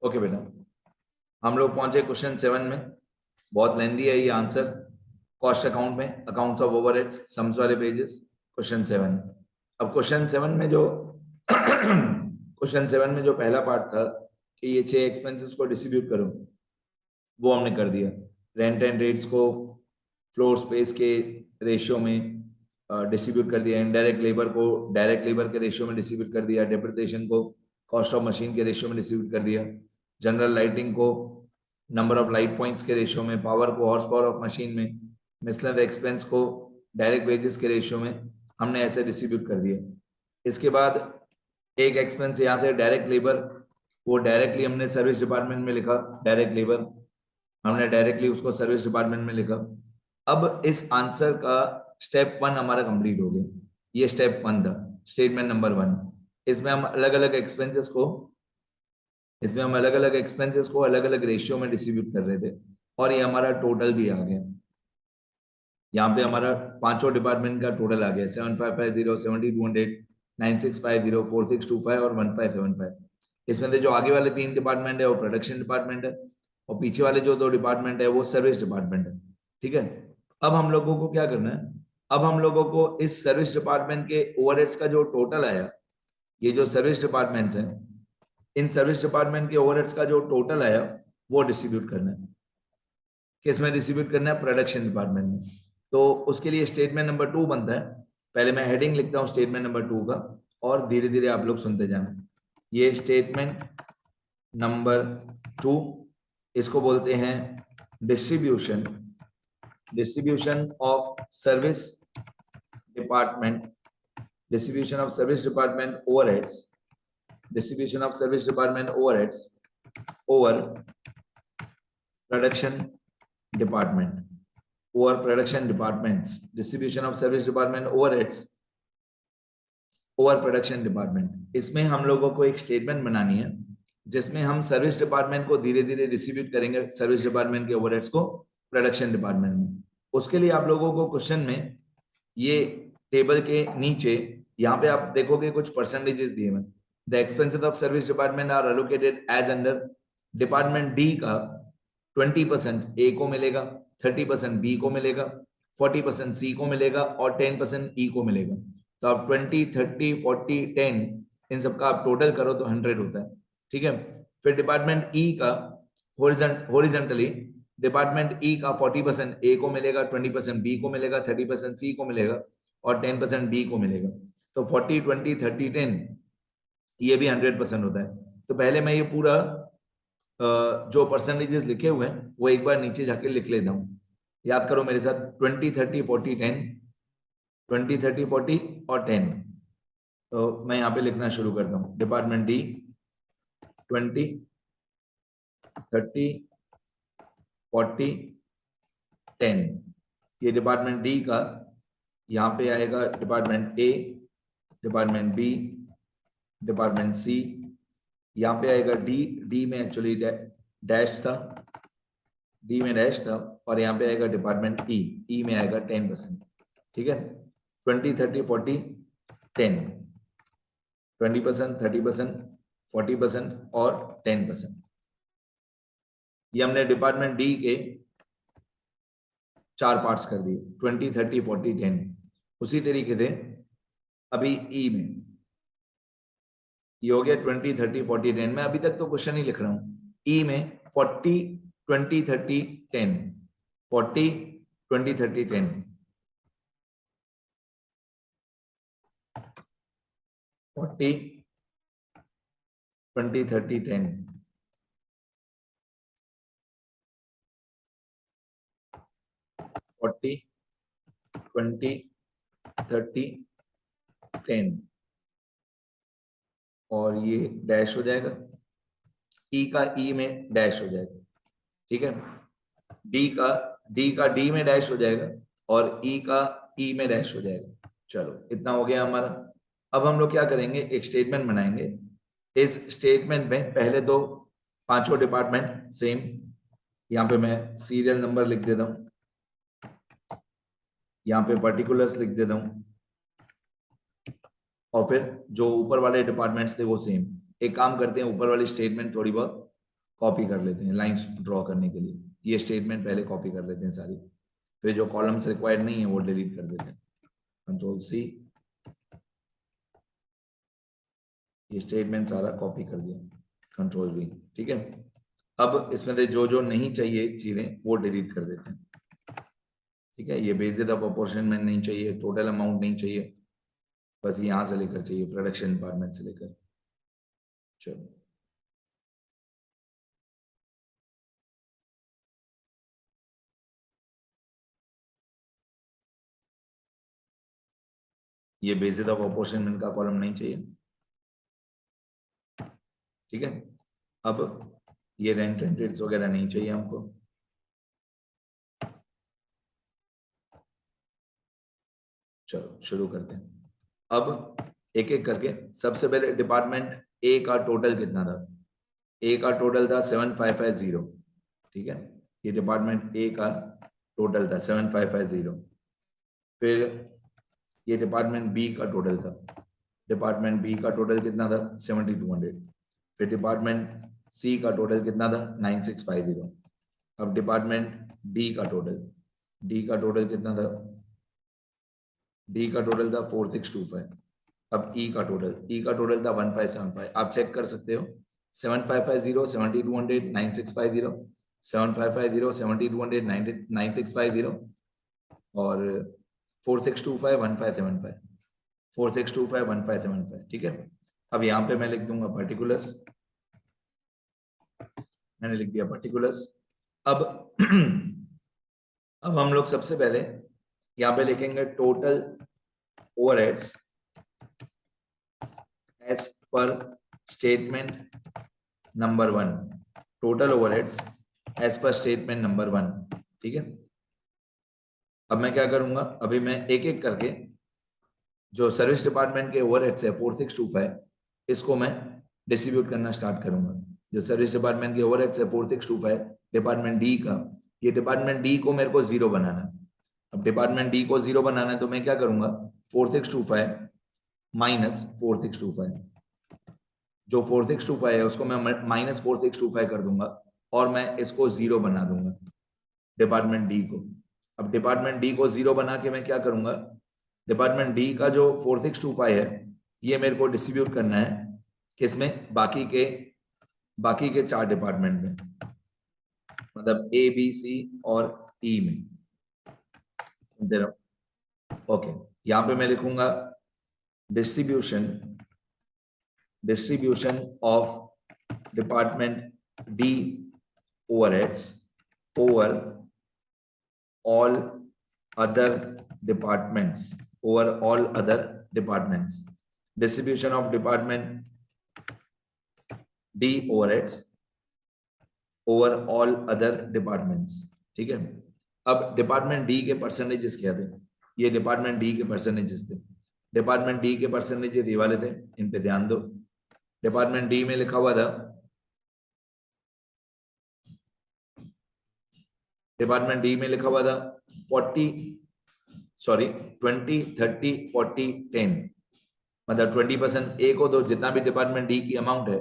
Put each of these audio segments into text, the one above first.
Okay बेटा, हम लोग पहुंचे क्वेश्चन 7 में। बहुत लेंदी है ये आंसर। कॉस्ट अकाउंट में अकाउंट्स ऑफ ओवरहेड्स सम्स वाले पेजेस, क्वेश्चन 7। अब क्वेश्चन 7 में जो क्वेश्चन 7 में जो पहला पार्ट था कि ये 6 एक्सपेंसेस को डिस्ट्रीब्यूट करो, वो हमने कर दिया। रेंट एंड रेट्स को फ्लोर स्पेस के रेशियो में डिस्ट्रीब्यूट कर दिया। इनडायरेक्ट लेबर को डायरेक्ट लेबर के रेशियो में डिस्ट्रीब्यूट कर दिया। डेप्रिसिएशन को कॉस्ट ऑफ मशीन के रेशियो में डिस्ट्रीब्यूट कर दिया। जनरल लाइटिंग को नंबर ऑफ लाइट पॉइंट्स के रेशियो में, पावर को हॉर्स पावर ऑफ मशीन में, मिसलेनियस एक्सपेंस को डायरेक्ट वेजेस के रेशियो में हमने ऐसे डिस्ट्रीब्यूट कर दिया। इसके बाद एक एक्सपेंस यहाँ से डायरेक्ट लेबर, वो डायरेक्टली हमने सर्विस डिपार्टमेंट में लिखा। डायरेक्ट लेबर हमने डायरेक्टली उसको सर्विस डिपार्टमेंट में लिखा। अब इस आंसर का स्टेप 1 हमारा कंप्लीट हो गया। ये स्टेप 1 था, स्टेटमेंट नंबर 1। इसमें हम अलग अलग एक्सपेंसेस को अलग अलग रेशियो में डिस्ट्रीब्यूट कर रहे थे, और ये हमारा टोटल भी आ गया। यहाँ पे हमारा पांचों डिपार्टमेंट का टोटल आ गया 7550, 7200, 9650, 4625 और 1575। इसमें से जो आगे वाले 3 डिपार्टमेंट है वो प्रोडक्शन डिपार्टमेंट है, और पीछे वाले जो 2 डिपार्टमेंट है वो सर्विस डिपार्टमेंट है। ठीक है, अब हम लोगों को क्या करना है? अब हम लोगों को इस सर्विस डिपार्टमेंट के ओवरहेड्स का जो टोटल आया, ये जो सर्विस डिपार्टमेंट्स हैं, इन सर्विस डिपार्टमेंट के ओवरहेड्स का जो टोटल आया वो डिस्ट्रीब्यूट करना है। किस में डिस्ट्रीब्यूट करना है? प्रोडक्शन डिपार्टमेंट में। तो उसके लिए स्टेटमेंट नंबर 2 बनता है। पहले मैं हेडिंग लिखता हूं स्टेटमेंट नंबर 2 का, और धीरे धीरे आप लोग सुनते जाना। ये स्टेटमेंट नंबर 2, इसको बोलते हैं distribution of service department, distribution of service department overheads, distribution of service department overheads over production department, over production departments, distribution of service department overheads over production department। इसमें हम लोगों को एक स्टेटमेंट बनानी है जिसमें हम सर्विस डिपार्टमेंट को धीरे धीरे डिस्ट्रीब्यूट करेंगे, सर्विस डिपार्टमेंट के ओवरहेड्स को प्रोडक्शन डिपार्टमेंट में। उसके लिए आप लोगों को क्वेश्चन में ये टेबल के नीचे यहाँ पे आप देखोगे कुछ परसेंटेजेस दिए हैं। The expenses of service department are allocated as under department D का 20% ए को मिलेगा, 30% बी को मिलेगा, 40% सी को मिलेगा और 10% ई को मिलेगा। तो आप 20, 30, 40, 10 इन सबका आप टोटल करो तो 100 होता है। ठीक है, फिर डिपार्टमेंट ई का हॉरिजॉन्टली डिपार्टमेंट ई का 40% ए को मिलेगा, 20% बी को मिलेगा, 30% सी को मिलेगा और 10% डी को मिलेगा। तो 40, 20, 30, 10 ये भी 100% होता है। तो पहले मैं ये पूरा जो परसेंटेजेस लिखे हुए हैं वो एक बार नीचे जाके लिख लेता हूं। याद करो मेरे साथ, 20, 30, 40, 10, 20, 30, 40 और 10। तो मैं यहाँ पे लिखना शुरू करता हूँ। Department D 20, 30, 40, 10। ये डिपार्टमेंट डी का यहाँ पे आएगा department A, department B, department सी, यहाँ पे आएगा डी। डी में एक्चुअली डैश था, डी में डैश था, और यहाँ पे आएगा डिपार्टमेंट ई। ई में आएगा 10%। ठीक है, 20, 30, 40, 10, 20%, 30%, 40% और 10%। ये हमने डिपार्टमेंट डी के 4 पार्ट्स कर दिए, 20, 30, 40, 10। उसी तरीके से अभी ई में ये हो गया 20, 30, 40, 10। मैं अभी तक तो क्वेश्चन ही लिख रहा हूं। ई में 40, 20, 30, 10, 40, 20, 30, 10, 40, 20, 30, 10, 40, 20, 30, 10 और ये डैश हो जाएगा। ई का ई में डैश हो जाएगा। ठीक है, डी का डी में डैश हो जाएगा और ई का ई में डैश हो जाएगा। चलो, इतना हो गया हमारा। अब हम लोग क्या करेंगे, एक स्टेटमेंट बनाएंगे। इस स्टेटमेंट में पहले तो पांचों डिपार्टमेंट सेम, यहाँ पे मैं सीरियल नंबर लिख देता हूं, यहाँ पे पर्टिकुलर्स लिख देता हूं, और फिर जो ऊपर वाले डिपार्टमेंट्स थे वो सेम। एक काम करते हैं, ऊपर वाली स्टेटमेंट थोड़ी बहुत कॉपी कर लेते हैं लाइंस ड्रॉ करने के लिए। ये स्टेटमेंट पहले कॉपी कर लेते हैं सारी, फिर जो कॉलम्स रिक्वायर्ड नहीं है वो डिलीट कर देते हैं। कंट्रोल सी, ये स्टेटमेंट सारा कॉपी कर दिया, कंट्रोल वी। ठीक है, अब इसमें से जो जो नहीं चाहिए चीजें वो डिलीट कर देते हैं। ठीक है, ये बेसिस ऑफ अपॉर्चुनिटी नहीं चाहिए, टोटल अमाउंट नहीं चाहिए, बस यहां से लेकर चाहिए, प्रोडक्शन डिपार्टमेंट से लेकर। चलो, ये बेसिस ऑफ अपॉर्चुनिटी का कॉलम नहीं चाहिए। ठीक है, अब ये रेंट एंड रेट्स वगैरह नहीं चाहिए हमको। चलो शुरू करते हैं। अब एक एक करके, सबसे पहले डिपार्टमेंट ए का टोटल कितना था? ए का टोटल था 7550। ठीक है, ये डिपार्टमेंट ए का टोटल था 7550। फिर ये डिपार्टमेंट बी का टोटल था, डिपार्टमेंट बी का टोटल कितना था? 7200। फिर डिपार्टमेंट सी का टोटल कितना था? 9650। अब डिपार्टमेंट डी का टोटल, डी का टोटल कितना था? डी का टोटल था 4625। अब ई का टोटल, ई का टोटल था 1575। आप चेक कर सकते हो, 7550, 7200, 9650, 7550, 7200, 9650 और 4625, 1575, 4625, 1575। ठीक है, अब यहाँ पे मैं लिख दूंगा पर्टिकुलर्स, मैंने लिख दिया पर्टिकुलर्स। अब अब हम लोग सबसे पहले यहाँ पे लिखेंगे total overheads as per statement number 1, total overheads as per statement number 1। ठीक है, अब मैं क्या करूंगा, अभी मैं एक एक करके जो सर्विस डिपार्टमेंट के ओवरहेड्स है 4625, इसको मैं डिस्ट्रीब्यूट करना स्टार्ट करूंगा। जो सर्विस डिपार्टमेंट के ओवरहेड्स है 4625, डिपार्टमेंट डी का, ये डिपार्टमेंट डी को मेरे को 0 बनाना है। अब डिपार्टमेंट डी को 0 बनाना है तो मैं क्या करूंगा, 4625 माइनस 4625, जो 4625 है उसको मैं माइनस 4625 कर दूंगा और मैं इसको 0 बना दूंगा डिपार्टमेंट डी को। अब डिपार्टमेंट डी को 0 बना के मैं क्या करूंगा, डिपार्टमेंट डी का जो 4625 है ये मेरे को डिस्ट्रीब्यूट करना है किसमें? बाकी के 4 डिपार्टमेंट में, मतलब ए बी सी और ई में। ओके, यहां पे मैं लिखूंगा distribution of department D overheads over all other departments, distribution of department D overheads over all other departments. ठीक है, अब डिपार्टमेंट डी के परसेंटेजेस क्या थे? ये डिपार्टमेंट डी के परसेंटेजेस थे। डिपार्टमेंट डी के परसेंटेज ये वाले थे, इन पे ध्यान दो। डिपार्टमेंट डी में लिखा हुआ था, डिपार्टमेंट डी में लिखा हुआ था 20, 30, 40, 10, मतलब 20% ए को दो, जितना भी डिपार्टमेंट डी की अमाउंट है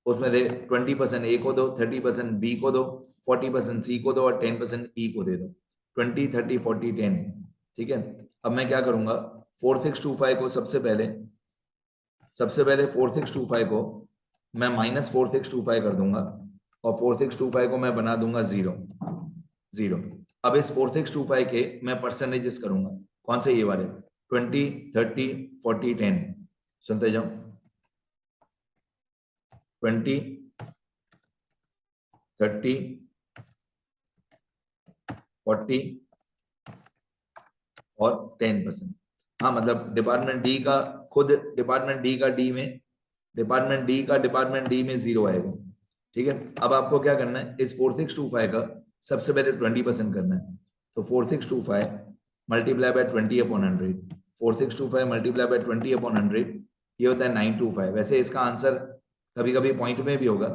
उसमें से 20% ए को दो, 30% बी को दो, 40% सी को दो और 10% ई को दे दो। 20, 30, 40, 10। ठीक है, अब मैं क्या करूंगा, 4625 को सबसे पहले 4625 को मैं माइनस 4625 कर दूंगा और 4625 को मैं बना दूंगा 0। अब इस 4625 के मैं परसेंटेजेस करूंगा, कौन से? ये वाले 20, 30, 40, 10। सुनते जाओ, 20, 30, 40 और 10%। हाँ, मतलब डिपार्टमेंट डी का खुद, डिपार्टमेंट डी का डी में, डिपार्टमेंट डी में 0 आएगा। ठीक है, अब आपको क्या करना है, इस 4625 का सबसे पहले 20% करना है। तो 4625 मल्टीप्लाई बाय 20/100, 4625 मल्टीप्लाई बाय 20/100, ये होता है 925। वैसे इसका आंसर कभी कभी पॉइंट में भी होगा,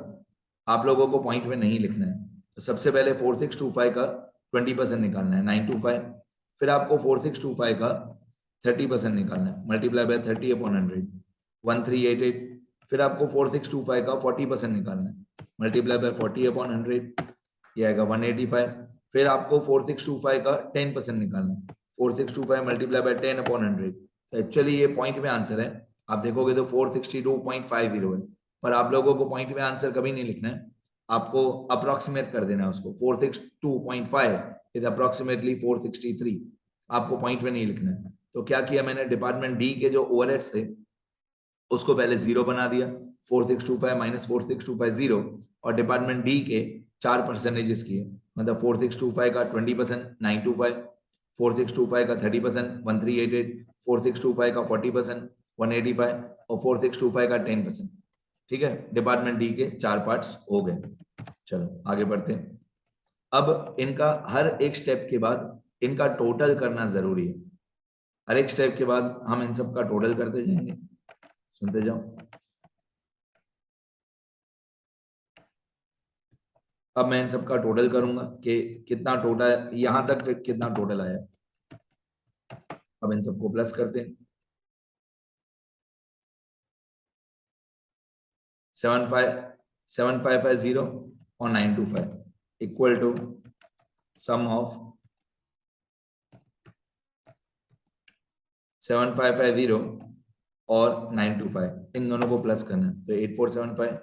आप लोगों को पॉइंट में नहीं लिखना है। तो सबसे पहले 4625 का 20% निकालना है, 925। फिर आपको 4625 का 30% निकालना है, मल्टीप्लाई बाय 30/100, 1388। फिर आपको 4625 का 40% निकालना है, मल्टीप्लाई बाय 40/100, ये आएगा 185। फिर आपको 4625 का 10% निकालना है। 4625 मल्टीप्लाई बाय 10/100, तो एक्चुअली ये पॉइंट में आंसर है। आप देखोगे तो 462.50 है, पर आप लोगों को पॉइंट में आंसर कभी नहीं लिखना है, आपको अप्रोक्सीमेट कर देना है उसको। 462.5 इज अप्रोक्सीमेटली 463, आपको पॉइंट में नहीं लिखना है। तो क्या किया मैंने, डिपार्टमेंट डी के जो ओवरहेड्स थे उसको पहले जीरो बना दिया, 4625 माइनस 4625 जीरो, और डिपार्टमेंट डी के 4% किए, मतलब 4625 का 20% 925, 4625 का 30% 1388, 4625 का 40% 185 और 4625 का 10%। ठीक है, डिपार्टमेंट डी के 4 पार्ट्स हो गए। चलो आगे बढ़ते हैं। अब इनका हर एक स्टेप के बाद इनका टोटल करना जरूरी है। हर एक स्टेप के बाद हम इन सब का टोटल करते जाएंगे, सुनते जाओ। अब मैं इन सब का टोटल करूंगा कि कितना टोटल, यहां तक कितना टोटल आया। अब इन सबको प्लस करते हैं। 7550 और 925 इक्वल टू सम ऑफ 7550 और 925, इन दोनों को प्लस करना है। तो 8475,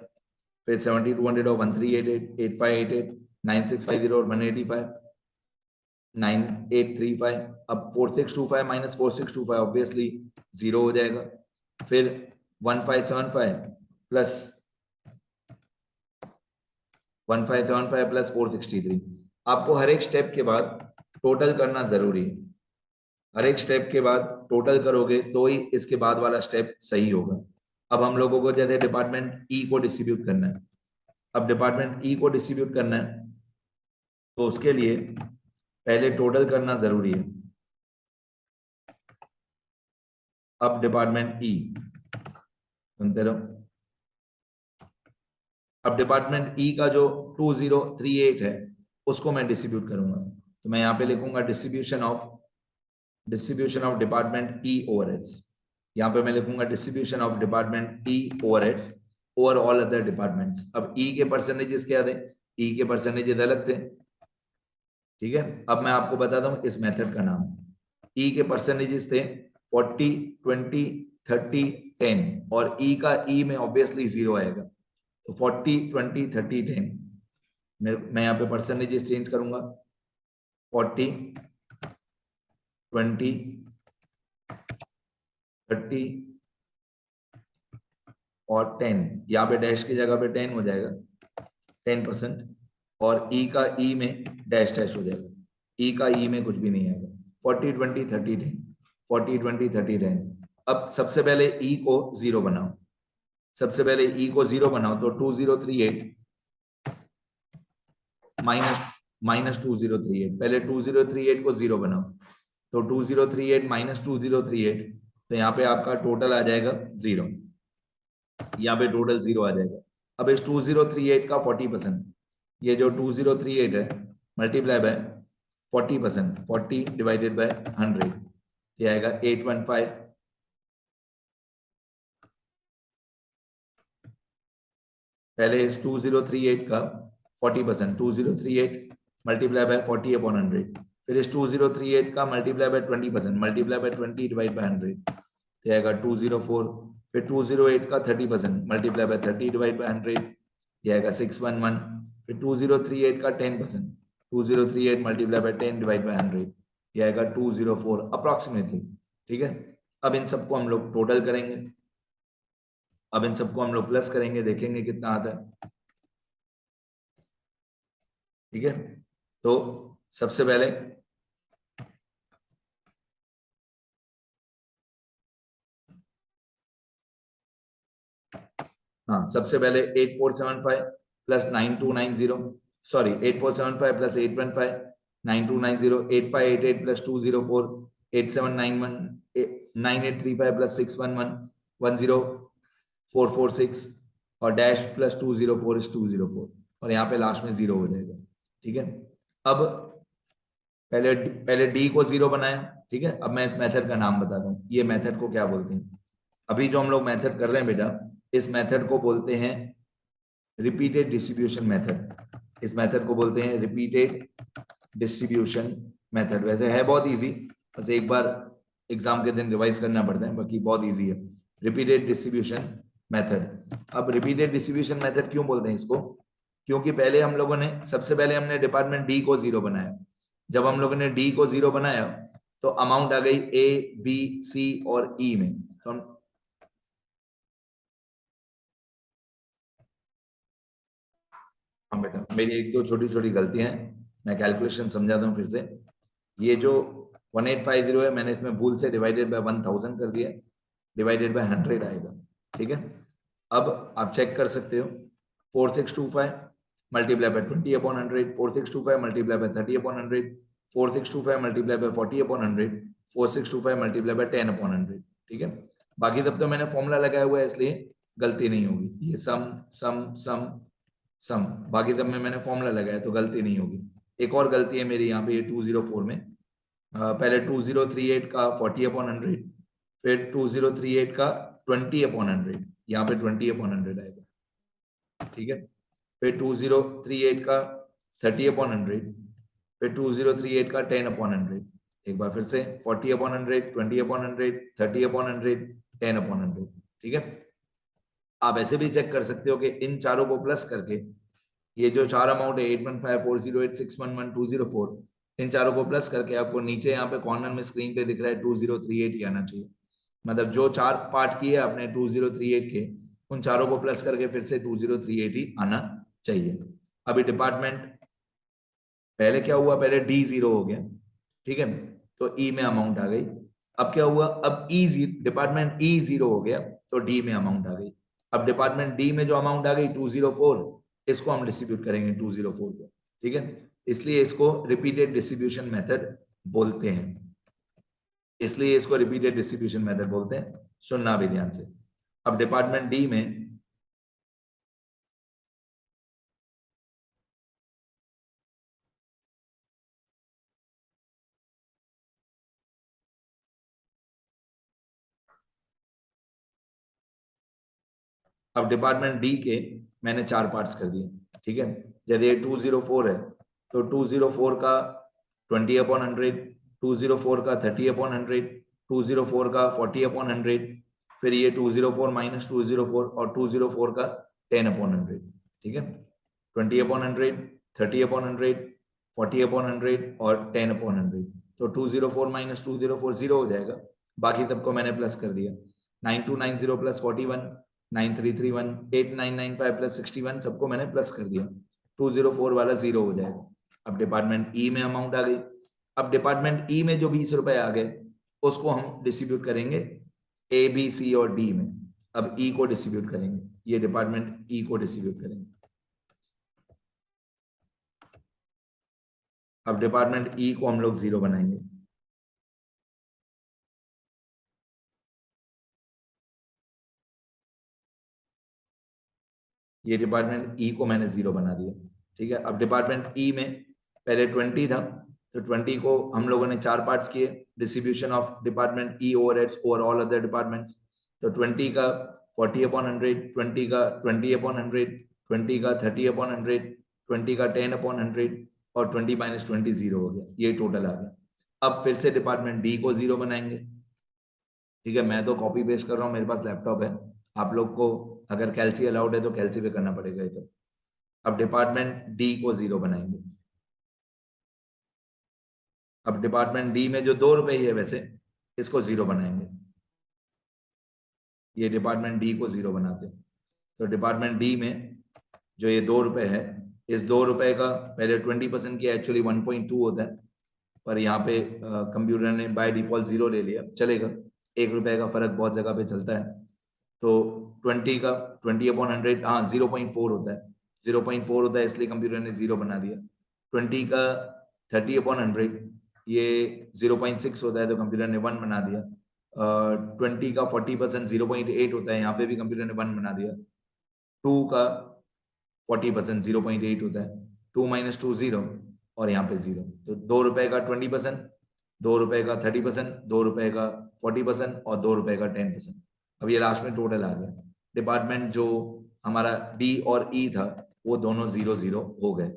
फिर 7200 और 1388, 8588, 9650 और 185, 9835। अब 4625 माइनस 4625 ऑब्वियसली जीरो हो जाएगा। फिर 1575 प्लस 1575 प्लस 463। आपको हर एक स्टेप के बाद टोटल करना जरूरी है। हर एक स्टेप के बाद टोटल करोगे तो ही इसके बाद वाला स्टेप सही होगा। अब हम लोगों को जैसे डिपार्टमेंट ई को डिस्ट्रीब्यूट करना है। अब डिपार्टमेंट ई को डिस्ट्रीब्यूट करना है तो उसके लिए पहले टोटल करना जरूरी है। अब डिपार्टमेंट ई, सुनते रहो। अब डिपार्टमेंट ई का जो 2038 है उसको मैं डिस्ट्रीब्यूट करूंगा, तो मैं यहां पे लिखूंगा distribution of department E overheads. यहां पे मैं लिखूंगा distribution of department E overheads over all other departments. अब ई के परसेंटेजेस क्या थे, ई के परसेंटेजेस अलग थे। ठीक है, अब मैं आपको बताता हूं इस मेथड का नाम। ई के परसेंटेजेस थे 40, 20, 30, 10, और ई का ई में ऑब्वियसली जीरो आएगा, तो 40, 20, 30, 10। मैं यहाँ पे परसेंटेजेस चेंज करूंगा, 40, 20, 30 और 10। यहाँ पे डैश की जगह पे 10 हो जाएगा, 10%, और ई का ई में डैश डैश हो जाएगा, ई का ई में कुछ भी नहीं आएगा। 40, 20, 30, 10, 40, 20, 30, 10। अब सबसे पहले ई को जीरो बनाओ, सबसे पहले ई को जीरो बनाओ, तो 2038 माइनस 2038, पहले 2038 को जीरो बनाओ, तो 2038 माइनस 2038, तो यहाँ पे आपका टोटल आ जाएगा जीरो, यहाँ पे टोटल जीरो आ जाएगा। अब इस 2038 का 40%, ये जो 2038 है मल्टीप्लाई बाय 40%, 40 डिवाइडेड बाय 100, ये आएगा 815। पहले इस 2038 का 40%, 2038 मल्टीप्लाई बाय 40/100, फिर इस 2038 का multiply by 20%, multiply by 20 divide by 100, तो आएगा 204। फिर 208 का 30%, मल्टीप्लाई बाय 30 डिवाइड बाय 100, ये आएगा 611। फिर 2038 का 10%, 2038 मल्टीप्लाई बाय 10 डिवाइड बाय 100, ये आएगा 204 अप्रोक्सीमेटली। ठीक है, अब इन सबको हम लोग टोटल करेंगे, अब इन सबको हम लोग प्लस करेंगे, देखेंगे कितना आता है। ठीक है, तो सबसे पहले हाँ, सबसे पहले 8475 plus 9290, sorry 8475 plus 815, 9290, 8588 plus 204, 8791, 9835 plus 611, 10446, और डैश प्लस 204 इज 204, और यहाँ पे लास्ट में जीरो हो जाएगा। ठीक है, अब पहले पहले डी को जीरो बनाया। ठीक है, अब मैं इस मेथड का नाम बताता हूँ, ये मेथड को क्या बोलते हैं। अभी जो हम लोग मेथड कर रहे हैं बेटा, इस मेथड को बोलते हैं रिपीटेड डिस्ट्रीब्यूशन मेथड, इस मेथड को बोलते हैं रिपीटेड डिस्ट्रीब्यूशन मेथड। वैसे है बहुत इजी, बस एक बार एग्जाम के दिन रिवाइज करना पड़ता है, बाकी बहुत इजी है। Repeated distribution method. अब रिपीटेड डिस्ट्रीब्यूशन मेथड क्यों बोलते हैं इसको? क्योंकि पहले हम लोगों ने, सबसे पहले हमने डिपार्टमेंट डी को 0 बनाया। जब हम लोगों ने डी को 0 बनाया तो अमाउंट आ गई ए, बी, सी और ई में। तो हम हाँ बेटा, मेरी एक दो छोटी छोटी गलतियां हैं, मैं कैलकुलेशन समझाता हूँ फिर से। ये जो 1850 है, मैंने इसमें भूल से डिवाइडेड बाय 1000 कर दिया, डिवाइडेड बाय 100 आएगा। ठीक है, अब आप चेक कर सकते हो, 4625 multiply by 20/100, 4625 multiply by 30/100, 4625 multiply by 40/100, 4625 multiply by 10/100। ठीक है, बाकी तब तो मैंने फॉर्मूला लगाया हुआ है, इसलिए गलती नहीं होगी। ये सम सम सम सम, बाकी तब में मैंने फॉर्मूला लगाया तो गलती नहीं होगी। एक और गलती है मेरी यहाँ पे, ये 204 में, पहले 2038 का 40/100, फिर 2038 का 20/100, यहाँ पे 20/100 आएगा। ठीक है, फिर 2038 का 30/100, फिर 2038 का 10/100। एक बार फिर से 40/100, 20/100, 30/100, 10/100। ठीक है, आप ऐसे भी चेक कर सकते हो कि इन चारों को प्लस करके, ये जो चार अमाउंट है 815408611204, इन चारों को प्लस करके आपको नीचे यहाँ पे कॉर्नर में स्क्रीन पे दिख रहा है 2038 ही आना चाहिए। मतलब जो चार पार्ट किए आपने 2038 के, उन चारों को प्लस करके फिर से 2038 ही आना चाहिए। अभी डिपार्टमेंट पहले क्या हुआ, पहले डी 0 हो गया। ठीक है, तो ई में अमाउंट आ गई। अब क्या हुआ, अब डिपार्टमेंट ई 0 हो गया तो डी में अमाउंट आ गई। अब डिपार्टमेंट डी में जो अमाउंट आ गई 204, इसको हम डिस्ट्रीब्यूट करेंगे 204 को। ठीक है, इसलिए इसको रिपीटेड डिस्ट्रीब्यूशन मेथड बोलते हैं, इसलिए इसको रिपीटेड डिस्ट्रीब्यूशन मेथड बोलते हैं। सुनना भी ध्यान से। अब डिपार्टमेंट डी में अब डिपार्टमेंट डी के मैंने चार पार्ट्स कर दिए। ठीक है, यदि ये 204 है तो 204 का 20/100, 204 का 30/100, 204 का 40/100, फिर ये 204 माइनस 204 और 204 का 10/100। ठीक है, 20/100, 30/100, 40/100 और 10/100। तो 204 माइनस 204 0 हो जाएगा, बाकी तब को मैंने प्लस कर दिया। 9290 प्लस 41, 9331, 8995 प्लस 61, सबको मैंने प्लस कर दिया। 204 वाला 0 हो जाएगा। अब डिपार्टमेंट ई में अमाउंट आ गई। अब डिपार्टमेंट ई में जो 20 रुपए आ गए, उसको हम डिस्ट्रीब्यूट करेंगे ए, बी, सी और डी में। अब ई को डिस्ट्रीब्यूट करेंगे, ये डिपार्टमेंट ई को डिस्ट्रीब्यूट करेंगे। अब डिपार्टमेंट ई को हम लोग 0 बनाएंगे। ये डिपार्टमेंट ई को मैंने 0 बना दिया। ठीक है, अब डिपार्टमेंट ई में पहले 20 था, तो 20 को हम लोगों ने चार पार्ट्स किए, distribution of department E overheads over all other departments. तो 20 का 40/100, 20 का 20/100, 20 का 30/100, 20 का 10/100 और 20 माइनस 20 0 हो गया, ये टोटल आ गया। अब फिर से डिपार्टमेंट डी को 0 बनाएंगे। ठीक है, मैं तो कॉपी पेस्ट कर रहा हूँ, मेरे पास लैपटॉप है, आप लोग को अगर कैलसी अलाउड है तो कैलसी पे करना पड़ेगा ये तो। अब डिपार्टमेंट डी को 0 बनाएंगे। अब डिपार्टमेंट डी में जो 2 रुपए ही है वैसे, इसको 0 बनाएंगे। ये डिपार्टमेंट डी को 0 बनाते हैं। तो डिपार्टमेंट डी में जो ये 2 रुपए है, इस 2 रुपए का पहले 20% किया, एक्चुअली 1.2 होता है, पर यहाँ पे कंप्यूटर ने बाय डिफॉल्ट 0 ले लिया, चलेगा। 1 रुपए का फर्क बहुत जगह पे चलता है। तो 20 का 20/100, हाँ 0.4 होता है, 0.4 होता है, इसलिए कंप्यूटर ने 0 बना दिया। 20 का 30/100, ये 0.6 होता है, तो कंप्यूटर ने 1 बना दिया। 20 का 40% 0.8 होता है, यहाँ पे भी कंप्यूटर ने 1 बना दिया। 2 का 40% 0.8 होता है, 2 माइनस 2 0, और यहाँ पे 0। तो 2 रुपए का 20%, 2 रुपए का 30%, 2 रुपए का 40% और 2 रुपए का 10%। अब ये लास्ट में टोटल आ गया। डिपार्टमेंट जो हमारा डी और ई था वो दोनों 0 0 हो गए।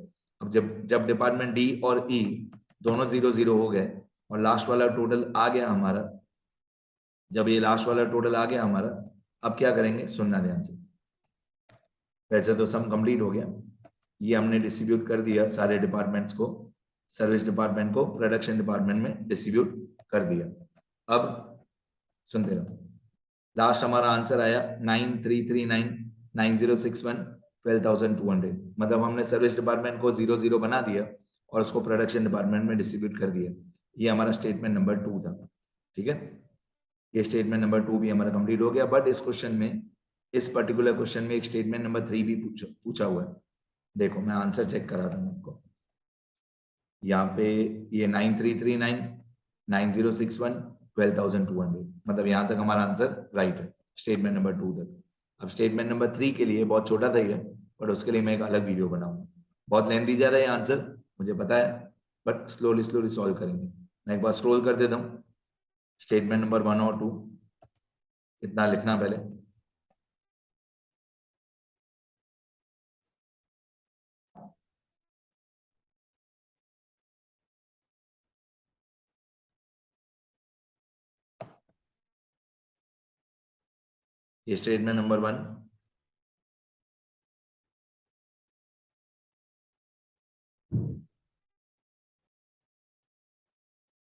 अब जब जब डिपार्टमेंट डी और ई दोनों 0 0 हो गए और लास्ट वाला टोटल आ गया हमारा, जब ये लास्ट वाला टोटल आ गया हमारा, अब क्या करेंगे सुनना ध्यान से। वैसे तो सम कंप्लीट हो गया, ये हमने डिस्ट्रीब्यूट कर दिया सारे डिपार्टमेंट्स को, सर्विस डिपार्टमेंट को प्रोडक्शन डिपार्टमेंट में डिस्ट्रीब्यूट कर दिया। अब सुनते रहो, लास्ट हमारा आंसर आया 93399061 12,200। मतलब हमने सर्विस डिपार्टमेंट को 0 0 बना दिया और उसको प्रोडक्शन डिपार्टमेंट में डिस्ट्रीब्यूट कर दिया। ये हमारा स्टेटमेंट नंबर 2 था। ठीक है, ये स्टेटमेंट नंबर 2 भी हमारा कंप्लीट हो गया। बट इस क्वेश्चन में, इस पर्टिकुलर क्वेश्चन में एक स्टेटमेंट नंबर 3 भी पूछा हुआ है। देखो मैं आंसर चेक करा दूं आपको। यहाँ पे ये 93399061 12,200, मतलब यहाँ तक हमारा आंसर राइट है स्टेटमेंट नंबर 2 तक। अब स्टेटमेंट नंबर 3 के लिए बहुत छोटा था ये, बट उसके लिए मैं एक अलग वीडियो बनाऊंगा। बहुत लेंथी जा रहा है आंसर मुझे पता है, बट स्लोली स्लोली सॉल्व करेंगे। मैं एक बार स्क्रॉल कर देता हूँ। स्टेटमेंट नंबर 1 और 2 इतना लिखना पहले। ये स्टेटमेंट नंबर 1,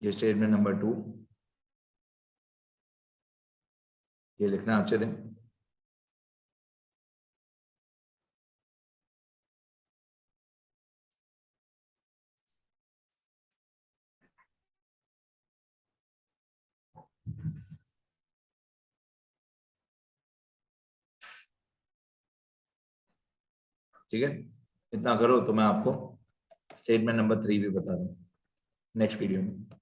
ये स्टेटमेंट नंबर 2, ये लिखना अच्छे से। ठीक है, इतना करो तो मैं आपको स्टेटमेंट नंबर 3 भी बता दूं नेक्स्ट वीडियो में।